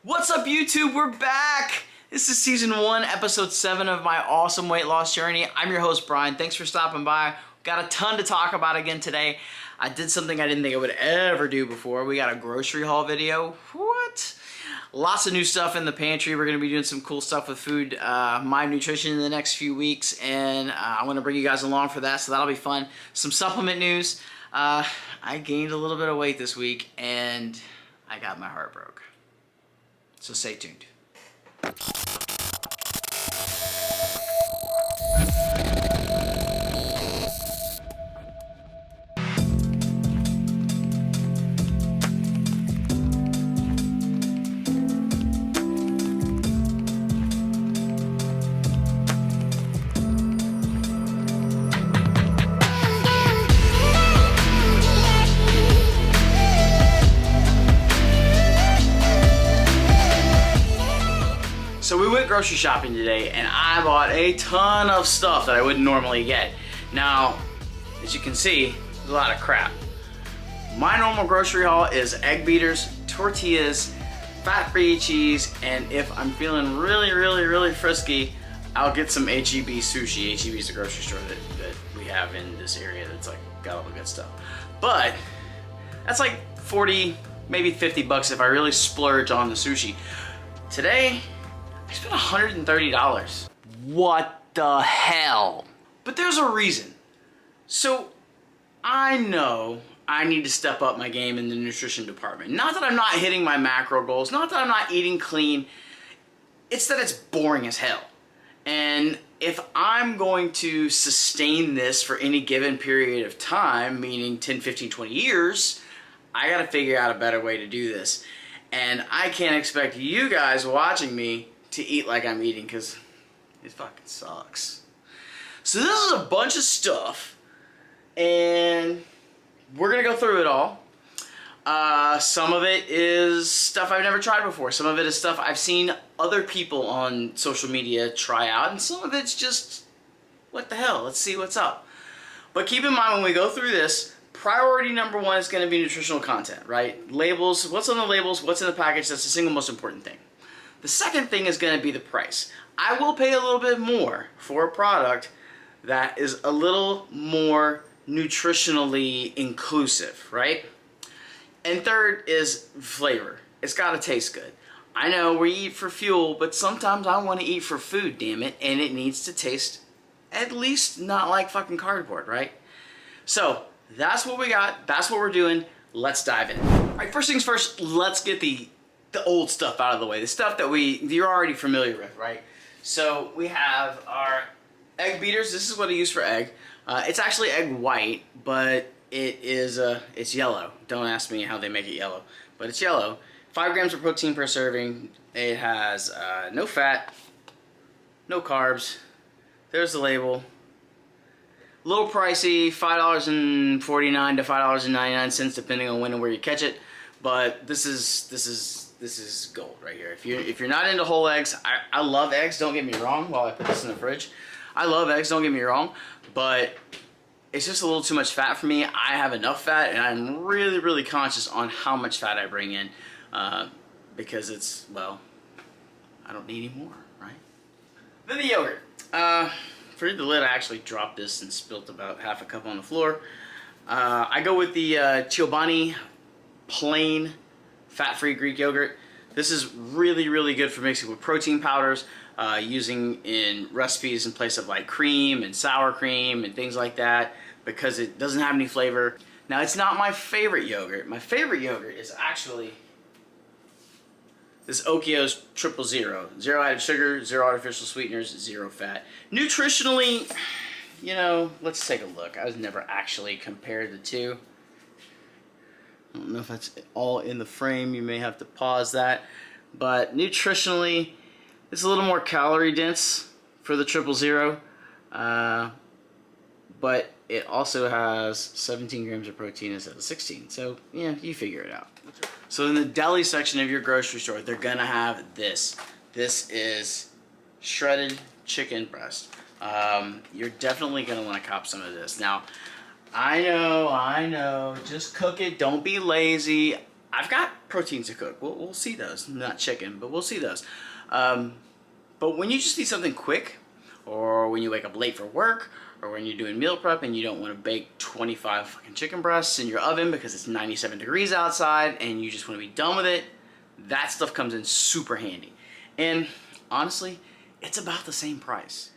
What's up, YouTube? We're back! This is season 1, episode 7 of my awesome weight loss journey. I'm your host, Brian. Thanks for stopping by. Got a ton to talk about again today. I did something I didn't think I would ever do before. We got a grocery haul video. What? Lots of new stuff in the pantry. We're going to be doing some cool stuff with food, my nutrition in the next few weeks, and I want to bring you guys along for that, so that'll be fun. Some supplement news. I gained a little bit of weight this week, and I got my heart broke. So stay tuned. So we went grocery shopping today, and I bought a ton of stuff that I wouldn't normally get. Now, as you can see, there's a lot of crap. My normal grocery haul is egg beaters, tortillas, fat-free cheese, and if I'm feeling really frisky, I'll get some H-E-B sushi. H-E-B is the grocery store that we have in this area that's like got all the good stuff. But that's like 40, maybe 50 bucks if I really splurge on the sushi. Today, I spent $130. What the hell? But there's a reason. So I know I need to step up my game in the nutrition department. Not that I'm not hitting my macro goals, not that I'm not eating clean. It's that it's boring as hell. And if I'm going to sustain this for any given period of time, meaning 10, 15, 20 years, I gotta figure out a better way to do this. And I can't expect you guys watching me to eat like I'm eating, because it fucking sucks. So this is a bunch of stuff, and we're gonna go through it all. Some of it is stuff I've never tried before. Some of it is stuff I've seen other people on social media try out, and some of it's just, what the hell, let's see what's up. But keep in mind, when we go through this, priority number 1 is gonna be nutritional content, right? Labels, what's on the labels, what's in the package, that's the single most important thing. The second thing is going to be the price. I will pay a little bit more for a product that is a little more nutritionally inclusive, right? And third is flavor. It's got to taste good. I know we eat for fuel, but sometimes I want to eat for food, damn it, and it needs to taste at least not like fucking cardboard, right? So that's what we got. That's what we're doing. Let's dive in. All right, first things first, let's get the old stuff out of the way, the stuff that you're already familiar with, right? So we have our egg beaters. This is what I use for egg. It's actually egg white, but it's yellow. Don't ask me how they make it yellow, but it's yellow. 5 grams of protein per serving. It has no fat, no carbs. There's the label. A little pricey, $5.49 to $5.99 depending on when and where you catch it. But this is gold right here. If you're not into whole eggs, I love eggs, don't get me wrong, while I put this in the fridge. I love eggs, don't get me wrong, but it's just a little too much fat for me. I have enough fat, and I'm really conscious on how much fat I bring in, because it's, well, I don't need any more, right? Then the yogurt. For the lid, I actually dropped this and spilt about half a cup on the floor. I go with the Chobani plain fat-free Greek yogurt. This is really good for mixing with protein powders, using in recipes in place of like cream and sour cream and things like that, because it doesn't have any flavor. Now, it's not my favorite yogurt. My favorite yogurt is actually this Oatmeal's 000. 0 added sugar, 0 artificial sweeteners, 0 fat. Nutritionally, you know, let's take a look. I was never actually compared the two. I don't know if that's all in the frame. You may have to pause that. But nutritionally, it's a little more calorie dense for the 000. But it also has 17 grams of protein instead of 16. So, yeah, you figure it out. So in the deli section of your grocery store, they're going to have this. This is shredded chicken breast. You're definitely going to want to cop some of this. Now, I know, just cook it, don't be lazy. I've got proteins to cook. We'll see those. Not chicken, but we'll see those. But when you just need something quick, or when you wake up late for work, or when you're doing meal prep and you don't want to bake 25 fucking chicken breasts in your oven because it's 97 degrees outside and you just want to be done with it, that stuff comes in super handy. And honestly, it's about the same price.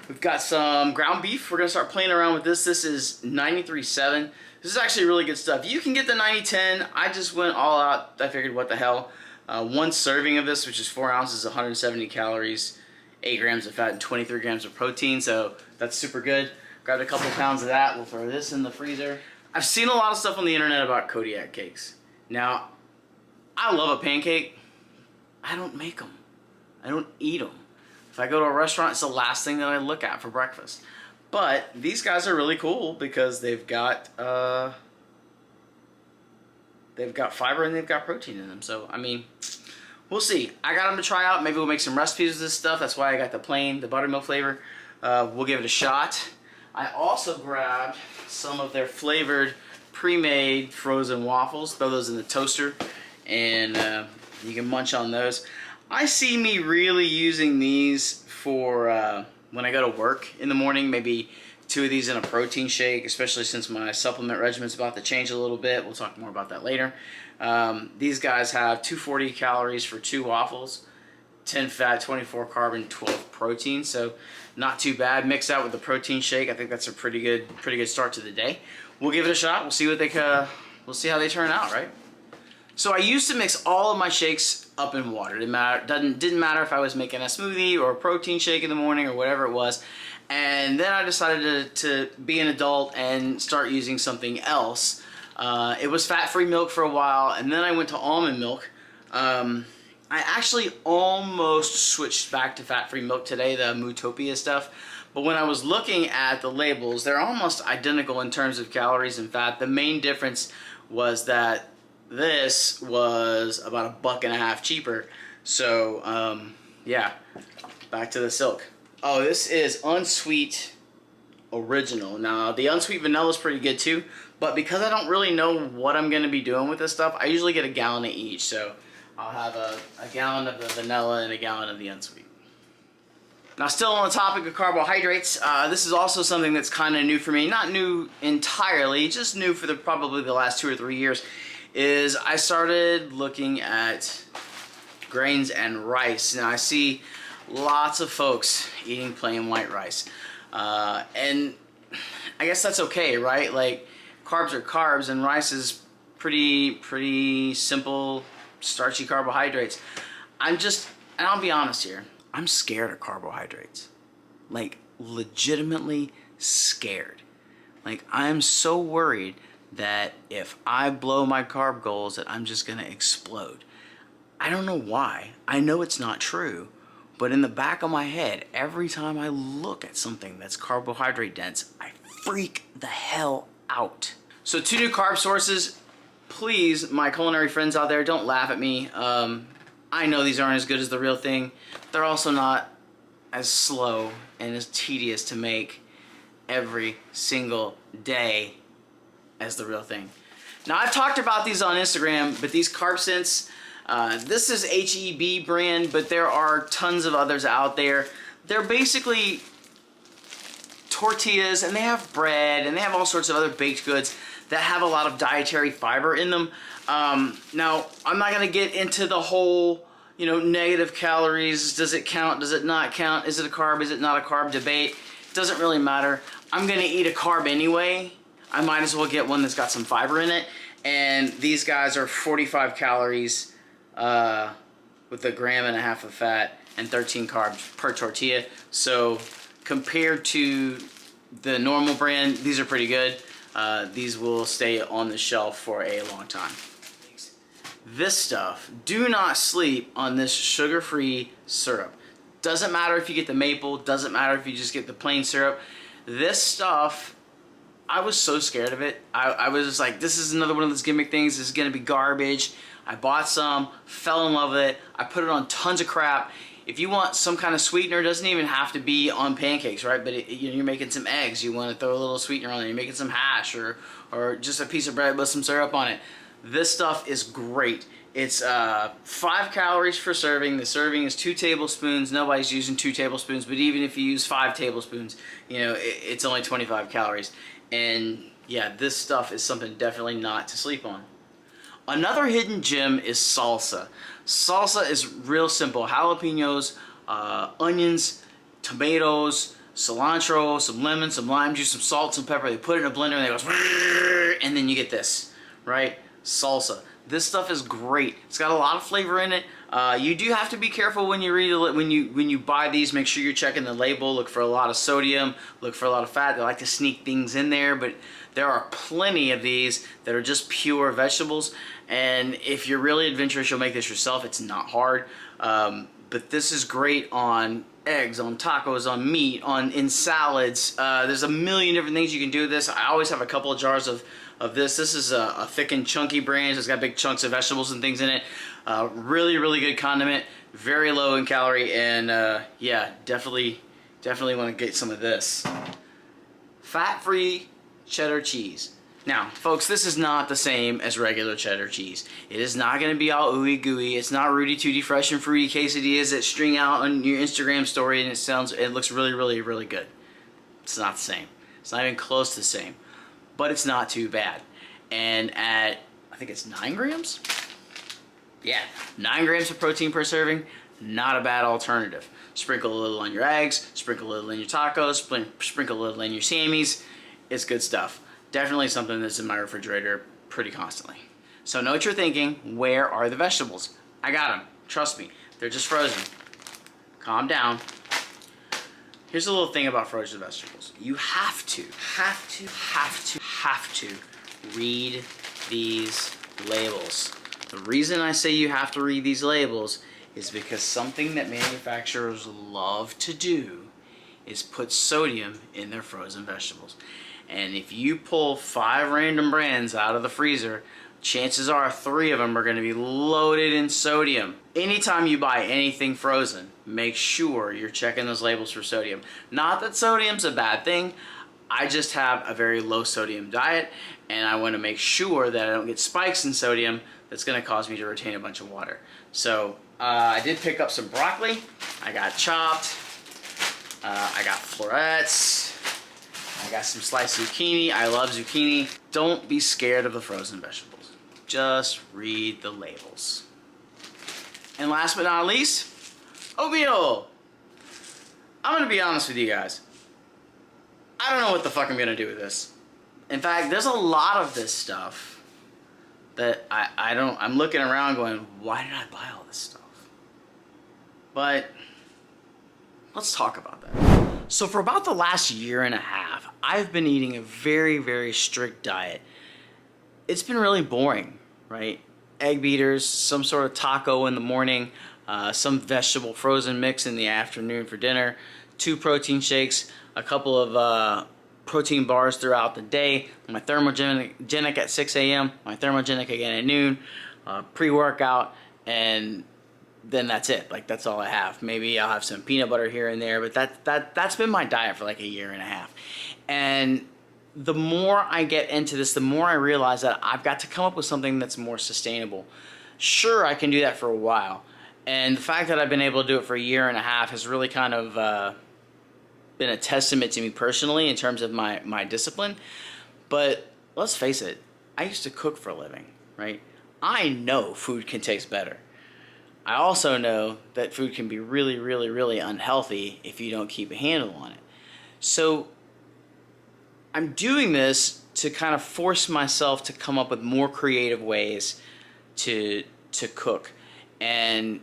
We've got some ground beef. We're gonna start playing around with this. This is 93.7. This is actually really good stuff. You can get the 90-10. I just went all out. I figured, what the hell? One serving of this, which is 4 ounces, 170 calories, 8 grams of fat, and 23 grams of protein. So that's super good. Grabbed a couple pounds of that. We'll throw this in the freezer. I've seen a lot of stuff on the internet about Kodiak cakes. Now, I love a pancake. I don't make them. I don't eat them. If I go to a restaurant, it's the last thing that I look at for breakfast. But these guys are really cool because they've got fiber and they've got protein in them. So, I mean, we'll see. I got them to try out. Maybe we'll make some recipes with this stuff. That's why I got the plain, the buttermilk flavor. We'll give it a shot. I also grabbed some of their flavored, pre-made frozen waffles. Throw those in the toaster, and you can munch on those. I see me really using these for when I go to work in the morning. Maybe 2 of these in a protein shake, especially since my supplement regimen's about to change a little bit. We'll talk more about that later. These guys have 240 calories for 2 waffles, 10 fat, 24 carb, and 12 protein. So not too bad. Mixed out with the protein shake, I think that's a pretty good start to the day. We'll give it a shot. We'll see what we'll see how they turn out, right? So I used to mix all of my shakes up in water. Didn't matter if I was making a smoothie or a protein shake in the morning or whatever it was. And then I decided to be an adult and start using something else. It was fat-free milk for a while, and then I went to almond milk. I actually almost switched back to fat-free milk today, the Mootopia stuff. But when I was looking at the labels, they're almost identical in terms of calories and fat. The main difference was that this was about $1.50 cheaper. So, yeah, back to the silk. Oh, this is unsweet original. Now, the unsweet vanilla is pretty good too, but because I don't really know what I'm going to be doing with this stuff, I usually get a gallon of each. So I'll have a gallon of the vanilla and a gallon of the unsweet. Now, still on the topic of carbohydrates, this is also something that's kind of new for me. Not new entirely, just new for probably the last 2 or 3 years. Is I started looking at grains and rice. Now, I see lots of folks eating plain white rice. And I guess that's okay, right? Like, carbs are carbs, and rice is pretty simple, starchy carbohydrates. And I'll be honest here, I'm scared of carbohydrates. Like, legitimately scared. Like, I'm so worried that if I blow my carb goals that I'm just gonna explode. I don't know why. I know it's not true, but in the back of my head, every time I look at something that's carbohydrate dense, I freak the hell out. So 2 new carb sources. Please, my culinary friends out there, don't laugh at me. I know these aren't as good as the real thing. They're also not as slow and as tedious to make every single day as the real thing. Now, I've talked about these on Instagram, but these Carb Sense, this is HEB brand, but there are tons of others out there. They're basically tortillas, and they have bread, and they have all sorts of other baked goods that have a lot of dietary fiber in them. Now, I'm not gonna get into the whole, negative calories, does it count, does it not count, is it a carb, is it not a carb debate. It doesn't really matter. I'm gonna eat a carb anyway. I might as well get one that's got some fiber in it. And these guys are 45 calories with 1.5 grams of fat and 13 carbs per tortilla. So compared to the normal brand, these are pretty good. These will stay on the shelf for a long time. This stuff, do not sleep on this sugar-free syrup. Doesn't matter if you get the maple, doesn't matter if you just get the plain syrup. This stuff, I was so scared of it. I was just like, this is another one of those gimmick things. This is gonna be garbage. I bought some, fell in love with it. I put it on tons of crap. If you want some kind of sweetener, it doesn't even have to be on pancakes, right? But you're making some eggs, you want to throw a little sweetener on there. You're making some hash or just a piece of bread with some syrup on it. This stuff is great. It's 5 calories per serving. The serving is 2 tablespoons. Nobody's using 2 tablespoons, but even if you use 5 tablespoons, you know, it's only 25 calories. And yeah, this stuff is something definitely not to sleep on. Another hidden gem is salsa. Salsa is real simple. Jalapenos, onions, tomatoes, cilantro, some lemon, some lime juice, some salt, some pepper. They put it in a blender and it goes, and then you get this, right? Salsa. This stuff is great. It's got a lot of flavor in it. You do have to be careful when you read it, when you buy these. Make sure you're checking the label. Look for a lot of sodium. Look for a lot of fat. They like to sneak things in there, but there are plenty of these that are just pure vegetables. And if you're really adventurous, you'll make this yourself. It's not hard. But this is great on eggs, on tacos, on meat, in salads. There's a million different things you can do with this. I always have a couple of jars of this. This is a thick and chunky brand. It's got big chunks of vegetables and things in it. Really, really good condiment. Very low in calorie, and yeah, definitely want to get some of this. Fat-free cheddar cheese. Now, folks, this is not the same as regular cheddar cheese. It is not going to be all ooey gooey. It's not Rudy Tooty fresh and fruity quesadillas that string out on your Instagram story and it looks really, really, really good. It's not the same. It's not even close to the same. But it's not too bad. And at, I think it's 9 grams? Yeah, 9 grams of protein per serving, not a bad alternative. Sprinkle a little on your eggs, sprinkle a little in your tacos, sprinkle a little in your Sammys. It's good stuff. Definitely something that's in my refrigerator pretty constantly. So know what you're thinking, where are the vegetables? I got them, trust me, they're just frozen. Calm down. Here's a little thing about frozen vegetables. You have to read these labels. The reason I say you have to read these labels is because something that manufacturers love to do is put sodium in their frozen vegetables. And if you pull 5 random brands out of the freezer, chances are 3 of them are going to be loaded in sodium. Anytime you buy anything frozen, make sure you're checking those labels for sodium. Not that sodium's a bad thing, I just have a very low sodium diet, and I want to make sure that I don't get spikes in sodium that's going to cause me to retain a bunch of water. So I did pick up some broccoli. I got chopped. I got florets. I got some sliced zucchini. I love zucchini. Don't be scared of the frozen vegetables. Just read the labels. And last but not least, oatmeal. I'm gonna be honest with you guys. I don't know what the fuck I'm gonna do with this. In fact, there's a lot of this stuff that I'm looking around going, why did I buy all this stuff? But let's talk about that. So for about the last year and a half, I've been eating a very, very strict diet. It's been really boring, right? Egg beaters, some sort of taco in the morning, some vegetable frozen mix in the afternoon for dinner, 2 protein shakes, a couple of protein bars throughout the day, my thermogenic at 6 a.m., my thermogenic again at noon, pre-workout, and then that's it. Like, that's all I have. Maybe I'll have some peanut butter here and there, but that's been my diet for like a year and a half. And the more I get into this, the more I realize that I've got to come up with something that's more sustainable. Sure, I can do that for a while. And the fact that I've been able to do it for a year and a half has really kind of been a testament to me personally in terms of my discipline. But let's face it, I used to cook for a living, right? I know food can taste better. I also know that food can be really, really, really unhealthy if you don't keep a handle on it. So I'm doing this to kind of force myself to come up with more creative ways to cook. And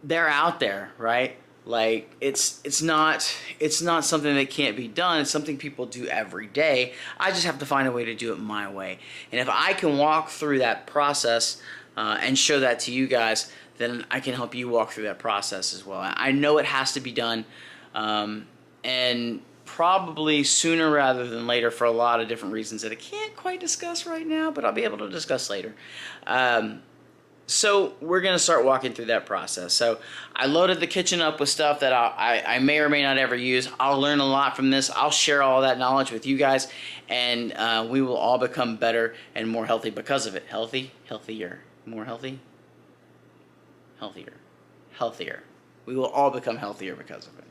they're out there, right? Like, it's not something that can't be done. It's something people do every day. I just have to find a way to do it my way. And if I can walk through that process and show that to you guys, then I can help you walk through that process as well. I know it has to be done, and probably sooner rather than later for a lot of different reasons that I can't quite discuss right now, but I'll be able to discuss later. So we're going to start walking through that process. So I loaded the kitchen up with stuff that I may or may not ever use. I'll learn a lot from this. I'll share all that knowledge with you guys, and we will all become better and more healthy because of it. Healthy, healthier, more healthy, healthier, healthier. We will all become healthier because of it.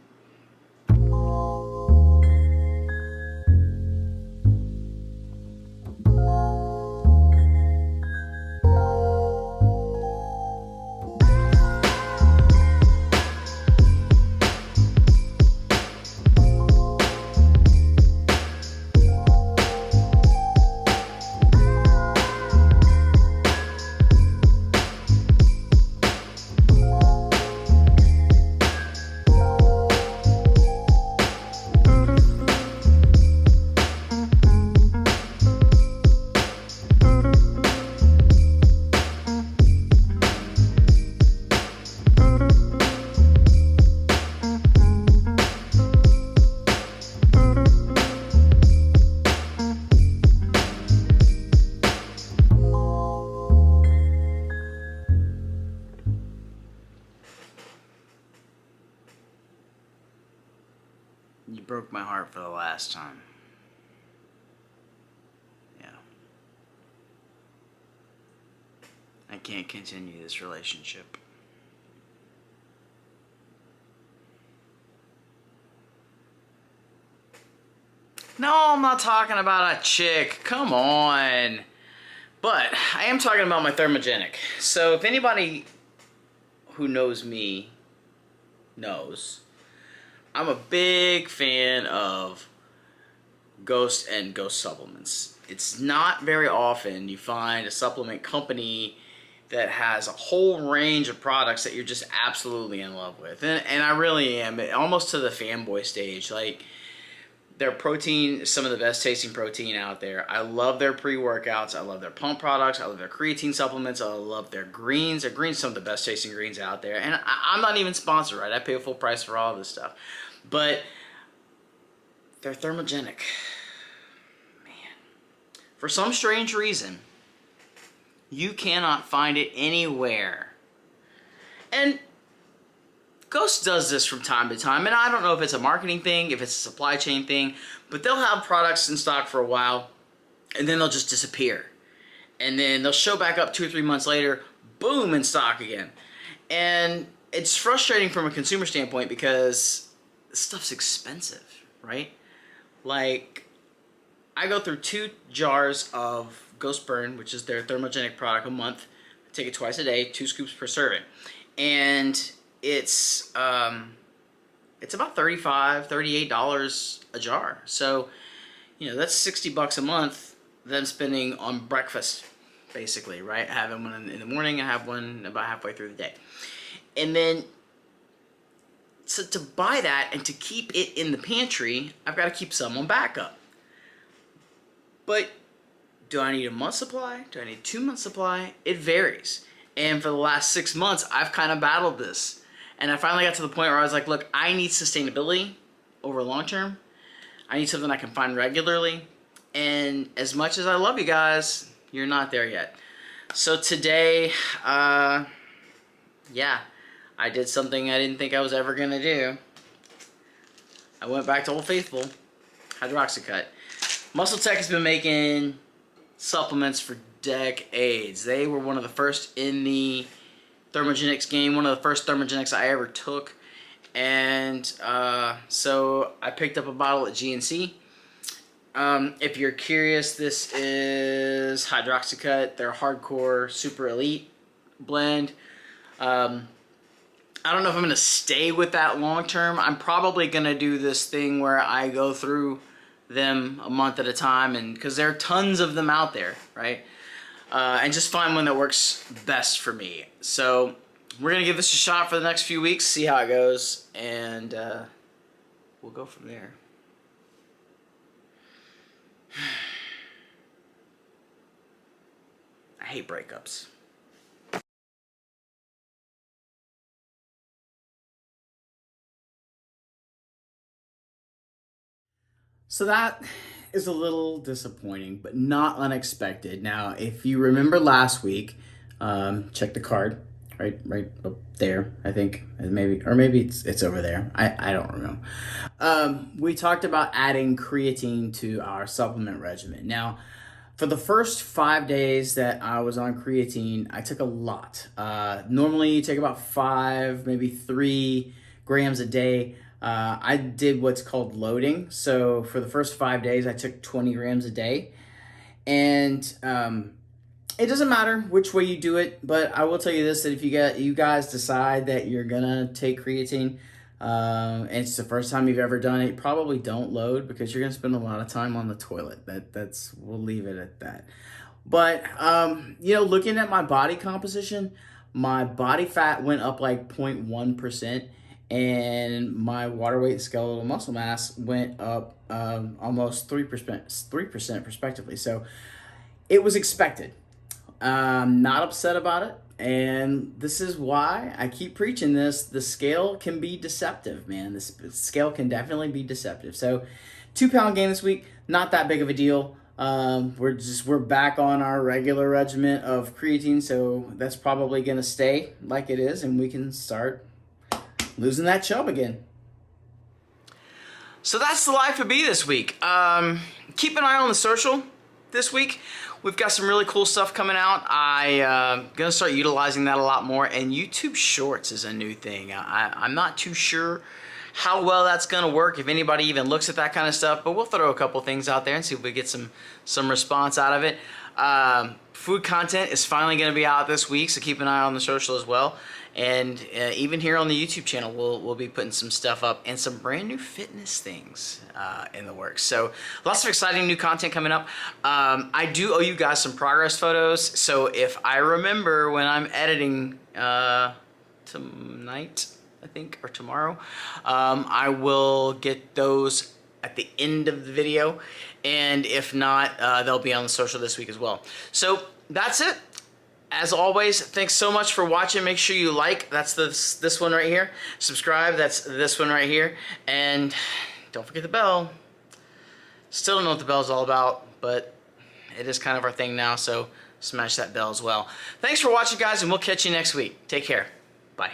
You broke my heart for the last time. Yeah. I can't continue this relationship. No, I'm not talking about a chick. Come on. But I am talking about my thermogenic. So if anybody who knows me knows, I'm a big fan of Ghost and Ghost supplements. It's not very often you find a supplement company that has a whole range of products that you're just absolutely in love with. And I really am, almost to the fanboy stage. Like, their protein is some of the best tasting protein out there. I love their pre-workouts. I love their pump products. I love their creatine supplements. I love their greens. Their greens are some of the best tasting greens out there. And I'm not even sponsored, right? I pay a full price for all of this stuff. But they're thermogenic. Man. For some strange reason, you cannot find it anywhere. And Ghost does this from time to time, and I don't know if it's a marketing thing, if it's a supply chain thing, but they'll have products in stock for a while, and then they'll just disappear. And then they'll show back up 2 or 3 months later, boom, in stock again. And it's frustrating from a consumer standpoint because this stuff's expensive, right? Like, I go through 2 jars of Ghost Burn, which is their thermogenic product, a month. I take it twice a day, 2 scoops per serving. And it's about $35, $38 a jar. So, you know, that's $60 a month that I'm spending on breakfast, basically, right? Having one in the morning, I have one about halfway through the day. And then, so to buy that and to keep it in the pantry, I've got to keep some on backup. But do I need a month supply? Do I need 2 months supply? It varies. And for the last 6 months, I've kind of battled this. And I finally got to the point where I was like, look, I need sustainability over long term. I need something I can find regularly. And as much as I love you guys, you're not there yet. So today, yeah, I did something I didn't think I was ever going to do. I went back to Old Faithful, Hydroxycut. Muscle Tech has been making supplements for decades. They were one of the first in the thermogenics game, one of the first thermogenics I ever took. And so I picked up a bottle at GNC. If you're curious, this is Hydroxycut, their hardcore super elite blend. I don't know if I'm going to stay with that long term. I'm probably going to do this thing where I go through them a month at a time, and because there are tons of them out there, right? And just find one that works best for me. So we're going to give this a shot for the next few weeks, see how it goes, and we'll go from there. I hate breakups. So that is a little disappointing, but not unexpected. Now, if you remember last week, Check the card right up there, I think. Maybe it's over there. I don't know. We talked about adding creatine to our supplement regimen. Now, for the first 5 days that I was on creatine, I took a lot. Normally, you take about 5, maybe 3 grams a day. I did what's called loading. So for the first 5 days, I took 20 grams a day. And it doesn't matter which way you do it, but I will tell you this, that if you guys decide that you're gonna take creatine, and it's the first time you've ever done it, probably don't load, because you're gonna spend a lot of time on the toilet. We'll leave it at that. But looking at my body composition, my body fat went up like 0.1%, and my water weight, skeletal muscle mass went up almost 3% respectively. So it was expected. I'm not upset about it. And this is why I keep preaching this. The scale can be deceptive, man. The scale can definitely be deceptive. So 2-pound gain this week, not that big of a deal. We're back on our regular regimen of creatine, so that's probably going to stay like it is, and we can start losing that chub again. So that's the life of B this week. Keep an eye on the social this week. We've got some really cool stuff coming out. I'm going to start utilizing that a lot more. And YouTube Shorts is a new thing. I'm not too sure how well that's going to work, if anybody even looks at that kind of stuff. But we'll throw a couple things out there and see if we get some response out of it. Food content is finally going to be out this week, so keep an eye on the social as well. And even here on the YouTube channel, we'll be putting some stuff up and some brand new fitness things in the works. So lots of exciting new content coming up. I do owe you guys some progress photos. So if I remember when I'm editing tonight, I think, or tomorrow, I will get those at the end of the video. And if not, they'll be on the social this week as well. So that's it. As always, thanks so much for watching. Make sure you like, that's this one right here. Subscribe, that's this one right here. And don't forget the bell. Still don't know what the bell's all about, but it is kind of our thing now, so smash that bell as well. Thanks for watching, guys, and we'll catch you next week. Take care. Bye.